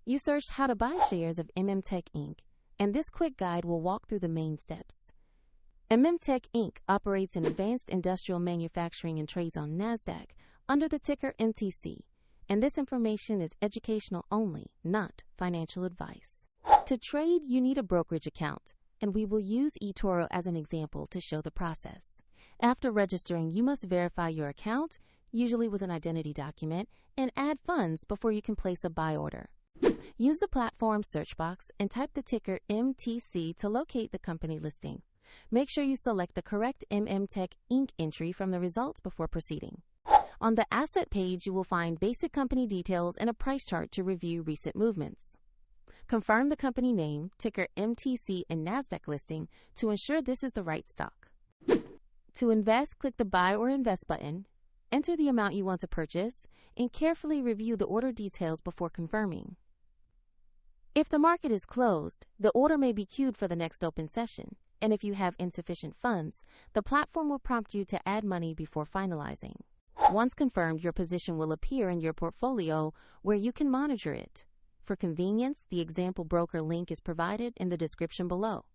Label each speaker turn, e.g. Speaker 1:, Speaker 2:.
Speaker 1: You searched how to buy shares of Mmtec Inc., and this quick guide will walk through the main steps. Mmtec Inc. operates in advanced industrial manufacturing and trades on NASDAQ under the ticker MTC, and this information is educational only, not financial advice. To trade, you need a brokerage account, and we will use eToro as an example to show the process. After registering, you must verify your account, usually with an identity document, and add funds before you can place a buy order. Use the platform search box and type the ticker MTC to locate the company listing. Make sure you select the correct Mmtec Inc. entry from the results before proceeding. On the asset page, you will find basic company details and a price chart to review recent movements. Confirm the company name, ticker MTC, and NASDAQ listing to ensure this is the right stock. To invest, click the Buy or Invest button, enter the amount you want to purchase, and carefully review the order details before confirming. If the market is closed, the order may be queued for the next open session, and if you have insufficient funds, the platform will prompt you to add money before finalizing. Once confirmed, your position will appear in your portfolio where you can monitor it. For convenience, the example broker link is provided in the description below.